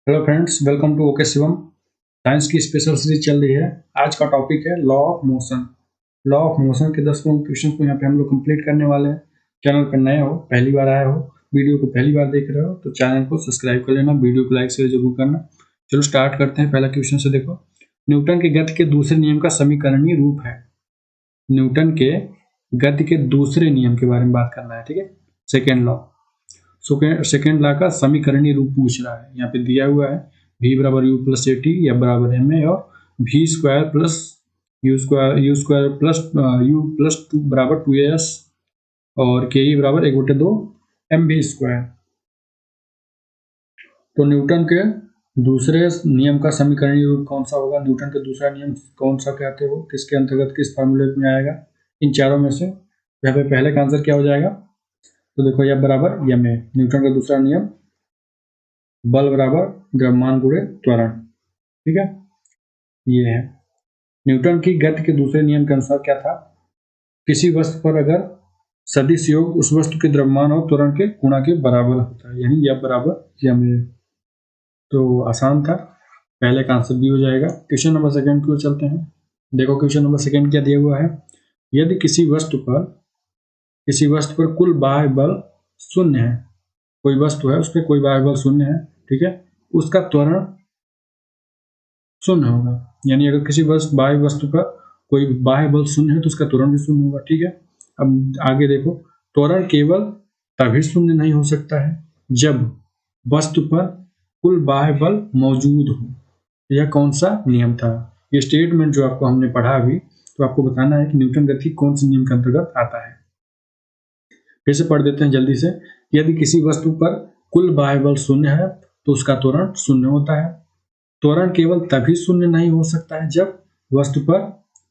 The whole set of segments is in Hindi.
Hello friends, welcome to OK Shivam. Science की स्पेशल सीरीज चल रही है। आज का टॉपिक है law of motion. Law of motion के 10 क्वेश्चन को यहाँ पे हम लोग कंप्लीट करने वाले हैं। चैनल पर नए हो, पहली बार आए हो, वीडियो को पहली बार देख रहे हो तो चैनल को सब्सक्राइब कर लेना, वीडियो को लाइक शेयर जरूर करना। चलो स्टार्ट करते हैं। पहला क्वेश्चन से देखो, न्यूटन के गति के दूसरे नियम का समीकरणीय रूप है। न्यूटन के गति के दूसरे नियम के बारे में बात करना है, ठीक है। सेकेंड लॉ, सेकेंड लॉ का समीकरणीय रूप पूछ रहा है। यहाँ पे दिया हुआ है v बराबर यू प्लस ए टी या बराबर एम ए, और v square plus you square plus you plus two बराबर 2as, और के ई बराबर 1/2 एम वी स्क्वायर। तो न्यूटन के दूसरे नियम का समीकरणीय रूप कौन सा होगा? न्यूटन का दूसरा नियम कौन सा कहते हो, किसके अंतर्गत, किस फार्मूले में आएगा? इन चारों में से यहाँ पे पहले का आंसर क्या हो जाएगा? तो देखो, यह बराबर यम ए, न्यूटन का दूसरा नियम, बल बराबर द्रव्यमान गुणे त्वरण, ठीक है। ये है न्यूटन की गति के दूसरे नियम के अनुसार क्या था? किसी वस्तु पर अगर सदिश योग उस वस्तु के द्रव्यमान और त्वरण के गुणा के बराबर होता है, यानी यह बराबर यम ए। तो आसान था, पहले का आंसर भी हो जाएगा। क्वेश्चन नंबर सेकंड की ओर चलते हैं। देखो क्वेश्चन नंबर सेकंड क्या दिया हुआ है। यदि किसी वस्तु पर कुल बाह्य बल शून्य है, कोई वस्तु है उस पर कोई बाह्य बल शून्य है, ठीक है, उसका त्वरण शून्य होगा। यानी अगर किसी बाह्य वस्तु पर कोई बाह्य बल शून्य है तो उसका त्वरण भी शून्य होगा, ठीक है। अब आगे देखो, त्वरण केवल तभी शून्य नहीं हो सकता है जब वस्तु पर कुल बाह्य बल मौजूद हो। यह कौन सा नियम था? ये स्टेटमेंट जो आपको हमने पढ़ा अभी, तो आपको बताना है कि न्यूटन गति कौन से नियम के अंतर्गत आता है। फिर से पढ़ देते हैं जल्दी से। यदि किसी वस्तु पर कुल बाह्य बल शून्य है तो उसका त्वरण शून्य होता है। त्वरण केवल तभी शून्य नहीं हो सकता है जब वस्तु पर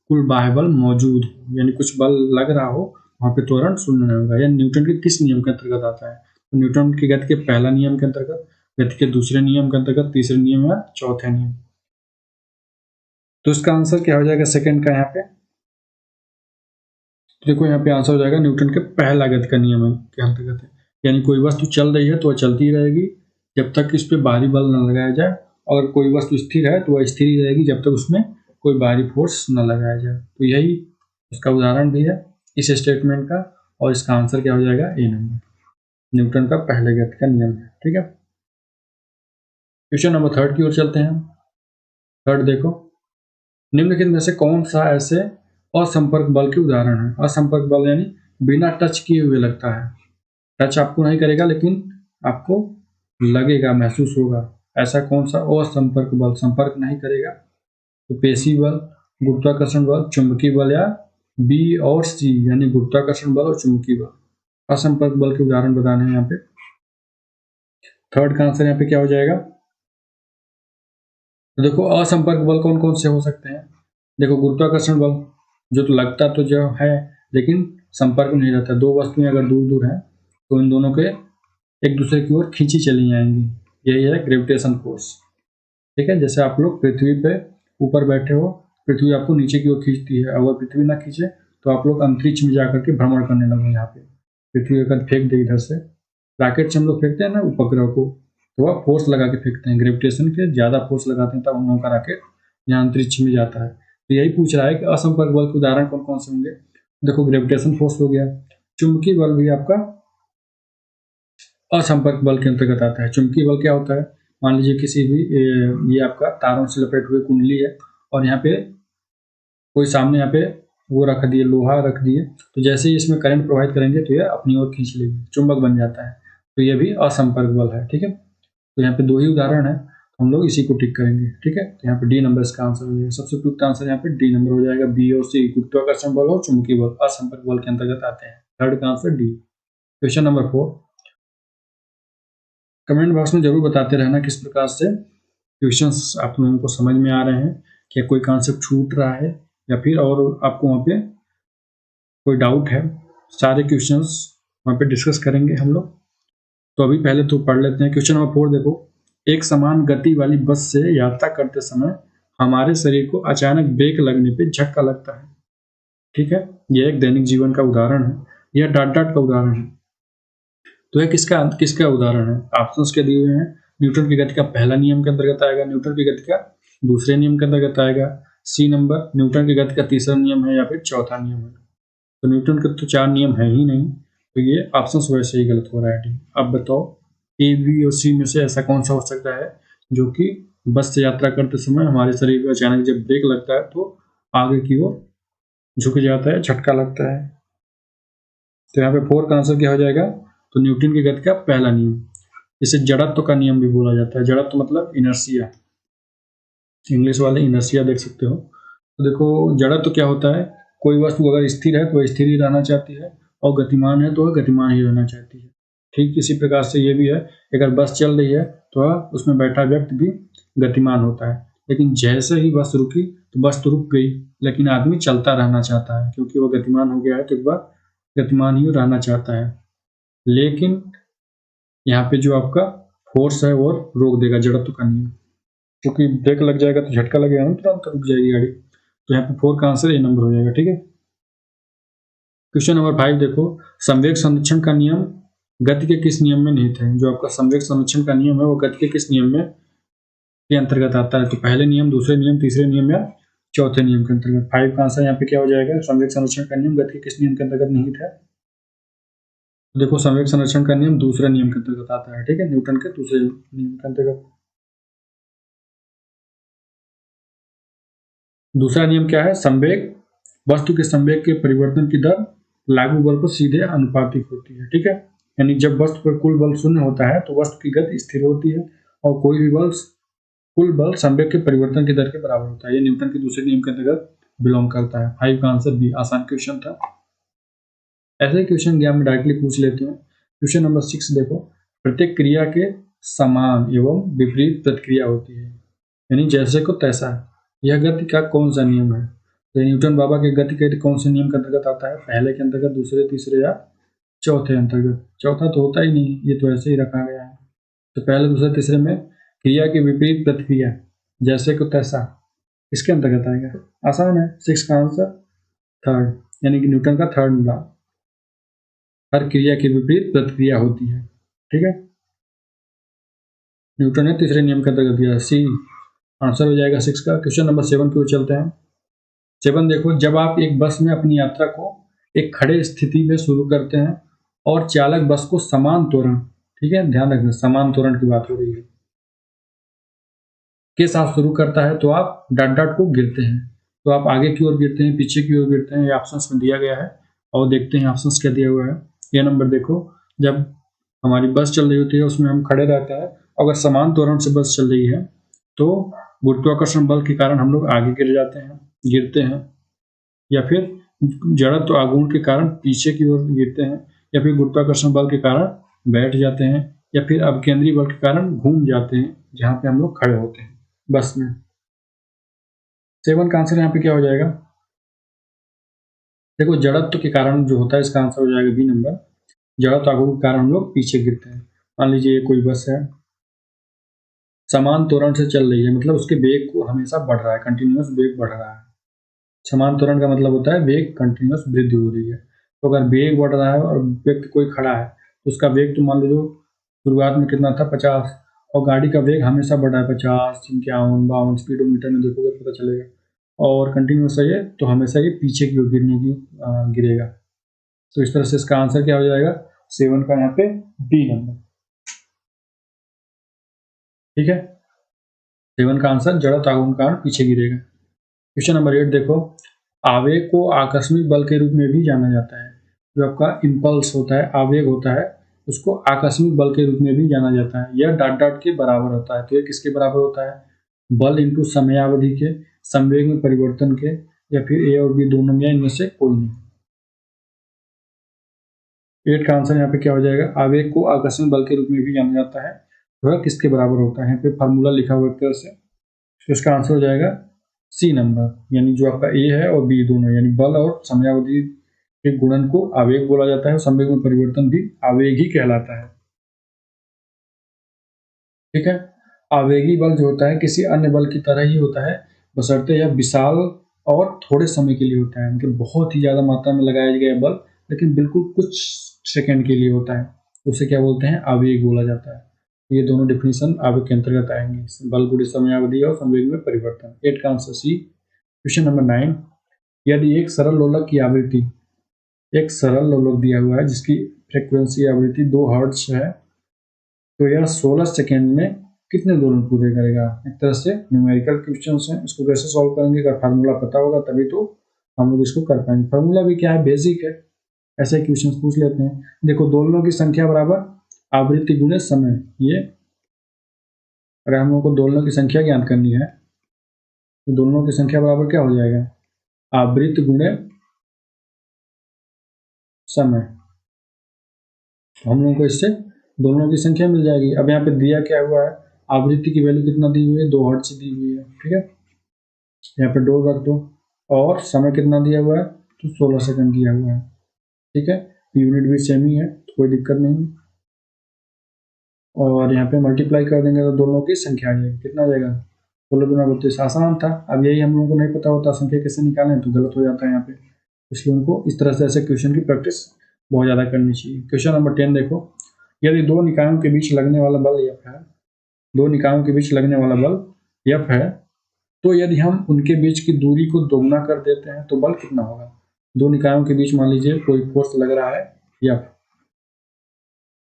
कुल बाह्य बल मौजूद हो, यानी कुछ बल लग रहा हो, वहां पे त्वरण शून्य नहीं होगा। यह न्यूटन के किस नियम के अंतर्गत आता है? तो न्यूटन की गति के पहला नियम के अंतर्गत, गति के दूसरे नियम के अंतर्गत, तीसरे नियम या चौथे नियम। तो इसका आंसर क्या हो जाएगा सेकंड का? यहाँ पे देखो, यहाँ पे आंसर हो जाएगा न्यूटन के पहला गति का नियम के अंतर्गत है। यानी कोई वस्तु चल रही है तो वह चलती रहेगी जब तक इस पर बाहरी बल न लगाया जाए, और कोई वस्तु स्थिर है तो वह स्थिर ही रहेगी जब तक उसमें कोई बाहरी फोर्स न लगाया जाए। तो यही उसका उदाहरण भी है इस स्टेटमेंट का, और इसका आंसर क्या हो जाएगा? ए नंबर, न्यूटन का पहले गति का नियम है, ठीक है। क्वेश्चन नंबर थर्ड की ओर चलते हैं। थर्ड देखो, निम्नलिखित में से कौन सा ऐसे असंपर्क बल के उदाहरण है? असंपर्क बल यानी बिना टच किए हुए लगता है। टच आपको नहीं करेगा लेकिन आपको लगेगा, महसूस होगा। ऐसा कौन सा असंपर्क बल संपर्क नहीं करेगा? तो पेशी बल, गुरुत्वाकर्षण बल, चुंबकीय बल, या बी और सी यानी गुरुत्वाकर्षण बल और चुंबकीय बल। असंपर्क बल के उदाहरण बताने हैं यहाँ पे। थर्ड का आंसर यहाँ पे क्या हो जाएगा? तो देखो, असंपर्क बल कौन कौन से हो सकते हैं? देखो, गुरुत्वाकर्षण बल जो तो लगता तो जो है लेकिन संपर्क नहीं रहता। दो वस्तुएं अगर दूर दूर हैं तो इन दोनों के एक दूसरे की ओर खींची चली जाएंगी, यही है ग्रेविटेशन फोर्स, ठीक है। जैसे आप लोग पृथ्वी पे ऊपर बैठे हो, पृथ्वी आपको नीचे की ओर खींचती है, अगर पृथ्वी ना खींचे तो आप लोग अंतरिक्ष में जाकर के भ्रमण करने लगे। यहाँ पे पृथ्वी अगर फेंक दे इधर से, रॉकेट से हम लोग फेंकते हैं ना उपग्रह को, तो वह फोर्स लगा के फेंकते हैं, ग्रेविटेशन के ज्यादा फोर्स लगाते हैं तब हम लोगों का रॉकेट यहाँ अंतरिक्ष में जाता है। तो यही पूछ रहा है कि असंपर्क बल के उदाहरण कौन कौन से होंगे। देखो, ग्रेविटेशन फोर्स हो गया, चुंबकीय बल भी आपका असंपर्क बल के अंतर्गत आता है। चुंबकीय बल क्या होता है? मान लीजिए किसी भी ये आपका तारों से लपेट हुए कुंडली है, और यहाँ पे कोई सामने यहाँ पे वो रख दिए, लोहा रख दिए, तो जैसे ही इसमें करंट प्रोवाइड करेंगे तो ये अपनी ओर खींच लेगी, चुंबक बन जाता है। तो ये भी असंपर्क बल है, ठीक है। तो यहाँ पे दो ही उदाहरण है, तो हम लोग इसी को टिक करेंगे, ठीक है। तो यहाँ पे डी नंबर इसका आंसर हो जाएगा। सबसे उपयुक्त आंसर यहाँ पे डी नंबर हो जाएगा। बी और सी गुरुत्वाकर्षण बल और चुंबकीय बल असंपर्क बल के अंतर्गत आते हैं। थर्ड का answer D. Question number 4, comment box में जरूर बताते रहना किस प्रकार से क्वेश्चंस आप लोगों को समझ में आ रहे हैं, क्या कोई कॉन्सेप्ट छूट रहा है या फिर और आपको वहाँ पे कोई डाउट है। सारे क्वेश्चंस वहाँ पे डिस्कस करेंगे हम लोग। तो अभी पहले तो पढ़ लेते हैं क्वेश्चन नंबर 4। देखो, एक समान गति वाली बस से यात्रा करते समय हमारे शरीर को अचानक ब्रेक लगने पे झटका लगता है, ठीक है। यह एक दैनिक जीवन का उदाहरण है, यह डाट डाट का उदाहरण है। तो यह किसका किसका उदाहरण है? ऑप्शंस के दिए हुए हैं, न्यूटन की गति का पहला नियम के अंतर्गत आएगा, न्यूटन की गति का दूसरे नियम के अंतर्गत आएगा। सी नंबर न्यूटन की गति का तीसरा नियम है या फिर चौथा नियम है। तो न्यूटन के तो 4 नियम है ही नहीं, तो ये ऑप्शन वैसे ही गलत हो रहा है। अब बताओ ए, बी और सी में से ऐसा कौन सा हो सकता है जो कि बस से यात्रा करते समय हमारे शरीर में अचानक जब ब्रेक लगता है तो आगे की ओर झुक जाता है, झटका लगता है। तो यहाँ पे 4 का आंसर क्या हो जाएगा? तो न्यूटन की गति का पहला नियम। इसे जड़त्व का नियम भी बोला जाता है। जड़त्व मतलब इनर्शिया, इंग्लिश वाले इनर्शिया देख सकते हो। तो देखो जड़त्व क्या होता है, कोई वस्तु अगर स्थिर है तो वह स्थिर ही रहना चाहती है, और गतिमान है तो वह गतिमान ही रहना चाहती है। ठीक इसी प्रकार से ये भी है, अगर बस चल रही है तो उसमें बैठा व्यक्ति भी गतिमान होता है, लेकिन जैसे ही बस रुकी तो बस तो रुक गई, लेकिन आदमी चलता रहना चाहता है क्योंकि वह गतिमान हो गया है तो एक बार गतिमान ही रहना चाहता है। लेकिन यहाँ पे जो आपका फोर्स है वो रोक देगा, जड़त्व का नियम, क्योंकि ब्रेक लग जाएगा तो झटका लगेगा ना, तुरंत रुक जाएगी गाड़ी। तो यहाँ पे 4 का आंसर ए नंबर हो जाएगा। ठीक है, क्वेश्चन नंबर 5 देखो, संवेग संरक्षण का नियम गति के किस नियम में निहित है? जो आपका संवेग संरक्षण का नियम है वो गति के किस नियम में के अंतर्गत आता है? तो पहले नियम, दूसरे नियम, तीसरे नियम या चौथे नियम के अंतर्गत। 5 का आंसर यहाँ पे क्या हो जाएगा? संवेग संरक्षण का नियम गति के किस नियम के अंतर्गत निहित है? देखो संवेग संरक्षण का नियम दूसरे नियम के अंतर्गत आता है। ठीक है, न्यूटन के दूसरे नियम के अंतर्गत। दूसरा नियम क्या है? संवेग वस्तु के संवेग के परिवर्तन की दर लागू बल पर सीधे अनुपातिक होती है। ठीक है, यानी जब वस्तु पर कुल बल शून्य होता है तो वस्तु की गति स्थिर होती है, और कोई भी बल कुल बल संवेग के परिवर्तन की दर के बराबर होता है। ये न्यूटन के दूसरे नियम के अंतर्गत बिलोंग करता है। 5 का आंसर बी। आसान क्वेश्चन था। ऐसे ही क्वेश्चन एग्जाम में डायरेक्टली पूछ लेते हैं। क्वेश्चन नंबर 6 देखो, प्रत्येक क्रिया के समान एवं विपरीत प्रतिक्रिया होती है, यानी जैसे को तैसा। यह गति का कौन सा नियम है? तो न्यूटन बाबा के गति के कौन से नियम के अंतर्गत आता है? पहले के अंतर्गत, दूसरे, तीसरे या चौथे अंतर्गत? चौथा तो होता ही नहीं, ये तो ऐसे ही रखा गया है। तो पहले, दूसरे, तीसरे में क्रिया की विपरीत प्रतिक्रिया जैसे को तैसा इसके अंतर्गत आएगा। आसान है। 6 का आंसर थर्ड, यानी कि न्यूटन का थर्ड लॉ, हर क्रिया की विपरीत प्रतिक्रिया होती है। ठीक है, न्यूटन ने तीसरे नियम के अंतर्गत दिया। सी आंसर हो जाएगा 6 का। क्वेश्चन नंबर 7 की ओर चलते हैं। 7 देखो, जब आप एक बस में अपनी यात्रा को एक खड़े स्थिति में शुरू करते हैं और चालक बस को समान त्वरण, ठीक है ध्यान रखना समान त्वरण की बात हो रही है, के साथ शुरू करता है तो आप डॉट डॉट को गिरते हैं। तो आप आगे की ओर गिरते हैं, पीछे की ओर गिरते हैं, ये ऑप्शंस में दिया गया है। और देखते हैं ऑप्शंस क्या दिया हुआ है। ये नंबर देखो, जब हमारी बस चल रही होती है उसमें हम खड़े रहते हैं, अगर समान त्वरण से बस चल रही है तो गुरुत्वाकर्षण बल के कारण हम लोग आगे गिर जाते हैं, गिरते हैं, या फिर जड़त्व आघूर्ण के कारण पीछे की ओर गिरते हैं, या फिर गुरुत्वाकर्षण बल के कारण बैठ जाते हैं, या फिर अपकेंद्री बल के कारण घूम जाते हैं जहां पे हम लोग खड़े होते हैं बस में। 7 का आंसर यहाँ पे क्या हो जाएगा? देखो जड़त्व के कारण जो होता है इसका आंसर हो जाएगा बी नंबर, जड़त्व आघूर्ण के कारण हम लोग पीछे गिरते हैं। मान लीजिए कोई बस है, समान त्वरण से चल रही है, मतलब उसके वेग को हमेशा बढ़ रहा है, कंटिन्यूअस वेग बढ़ रहा है। समान त्वरण का मतलब होता है वेग कंटिन्यूअस वृद्धि हो रही है। तो अगर वेग बढ़ रहा है और व्यक्ति कोई खड़ा है तो उसका वेग तो मान लो शुरुआत में कितना था 50, और गाड़ी का वेग हमेशा बढ़ रहा है 50, 51, 52, स्पीडोमीटर में देखोगे पता चलेगा, और कंटिन्यूअस है ये, तो हमेशा ये पीछे की ओर गिरेगा। तो इस तरह से इसका आंसर क्या हो जाएगा? 7 का यहाँ पे डी नंबर। ठीक है, 7 का आंसर जड़त्व आघूर्ण कारण पीछे गिरेगा। क्वेश्चन नंबर 8 देखो, आवेग को आकस्मिक बल के रूप में भी जाना जाता है। जो आपका इम्पल्स होता है, आवेग होता है, उसको आकस्मिक बल के रूप में भी जाना जाता है। यह डॉट डॉट के बराबर होता है। तो ये किसके बराबर होता है? बल इंटू समयावधि के, संवेग में परिवर्तन के, या फिर ए और बी दोनों में, इनमें से कोई नहीं। 8 का आंसर यहाँ पे क्या हो जाएगा? आवेग को आकस्मिक बल के रूप में भी जाना जाता है। वह किसके बराबर होता है? यहाँ पे फार्मूला लिखा हुआ है से, तो इसका आंसर हो जाएगा सी नंबर, यानी जो आपका ए है और बी दोनों, यानी बल और समयावधि के गुणन को आवेग बोला जाता है, और संवेग में परिवर्तन भी आवेग ही कहलाता है। ठीक है, आवेगी बल जो होता है किसी अन्य बल की तरह ही होता है, बशर्ते यह विशाल और थोड़े समय के लिए होता है, मतलब बहुत ही ज्यादा मात्रा में लगाया गया बल लेकिन बिल्कुल कुछ सेकंड के लिए होता है, तो उसे क्या बोलते हैं? आवेग बोला जाता है। ये दोनों डिफिनीशन आवेग के अंतर्गत आएंगे, बल गुणित समयावधि और संवेग में परिवर्तन। 8 का आंसर सी। क्वेश्चन नंबर 9, यदि एक सरल लोलक की आवृत्ति, एक सरल लोलक दिया हुआ है जिसकी फ्रीक्वेंसी आवृत्ति 2 हर्ट्ज है, तो यह 16 सेकेंड में कितने दोलन पूरे करेगा। एक तरह से न्यूमेरिकल क्वेश्चन है, इसको कैसे सॉल्व करेंगे, अगर फार्मूला पता होगा तभी तो हम लोग इसको कर पाएंगे। फार्मूला भी क्या है, बेसिक है, ऐसे क्वेश्चन पूछ लेते हैं। देखो, दोलनों की संख्या बराबर आवृत्ति गुणे समय, ये अगर हम लोग को दोलनों की संख्या ज्ञात करनी है तो दोलनों की संख्या बराबर क्या हो जाएगा, आवृत्ति गुणे समय। हम लोगों को इससे दोनों की संख्या मिल जाएगी। अब यहाँ पे दिया क्या हुआ है, आवृत्ति की वैल्यू कितना दी हुई है, 2 हर्ट्ज दी हुई है, ठीक है, यहाँ पे 2 रख दो, और समय कितना दिया हुआ है, तो 16 सेकंड दिया हुआ है, ठीक है, यूनिट भी सेम ही है, तो कोई दिक्कत नहीं। और यहाँ पे मल्टीप्लाई कर देंगे तो दोनों की संख्या आ जाएगी, कितना आ जाएगा, 16 गुना 32। आसान था। अब यही हम लोगों को नहीं पता होता संख्या कैसे निकालें तो गलत हो जाता है यहाँ पे, इसलिए उनको इस तरह से ऐसे क्वेश्चन की प्रैक्टिस बहुत ज़्यादा करनी चाहिए। क्वेश्चन नंबर 10 देखो, यदि दो निकायों के बीच लगने वाला बल F है, दो निकायों के बीच लगने वाला बल F है, तो यदि हम उनके बीच की दूरी को दोगुना कर देते हैं तो बल कितना होगा। दो निकायों के बीच मान लीजिए कोई फोर्स लग रहा है F,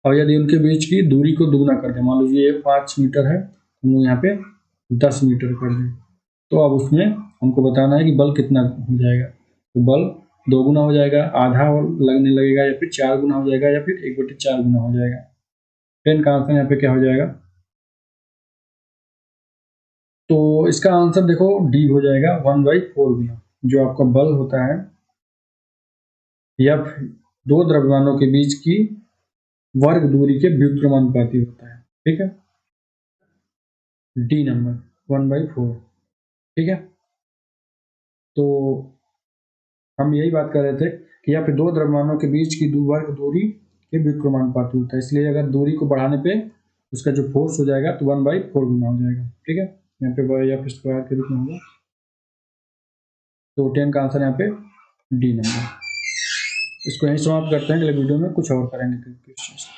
और यदि उनके बीच की दूरी को दोगुना कर दें, मान लीजिए 5 मीटर है, हम लोग यहाँ पे 10 मीटर कर दें, तो अब उसमें हमको बताना है कि बल कितना हो जाएगा। तो बल दोगुना हो जाएगा, आधा लगने लगेगा, या फिर 4 गुना हो जाएगा, या फिर 1/4 गुना हो जाएगा। 10 का आंसर यहाँ पे क्या हो जाएगा, तो इसका आंसर देखो डी हो जाएगा, 1/4 गुना। जो आपका बल होता है F दो द्रव्यमानों के बीच की वर्ग दूरी के व्युत्क्रमानुपाती होता है, ठीक है, डी नंबर 1/4, ठीक है। तो हम यही बात कर रहे थे कि यहाँ पे दो द्रव्यमानों के बीच की वर्ग दूरी के व्युत्क्रमानुपाती होता है, इसलिए अगर दूरी को बढ़ाने पे उसका जो फोर्स हो जाएगा तो 1/4 गुना हो जाएगा, ठीक है, यहाँ पे F स्क्वायर के रूप में होगा। तो 10 का आंसर यहाँ पे डी नंबर। इसको यहीं समाप्त करते हैं, अगले वीडियो में कुछ और करेंगे क्वेश्चन।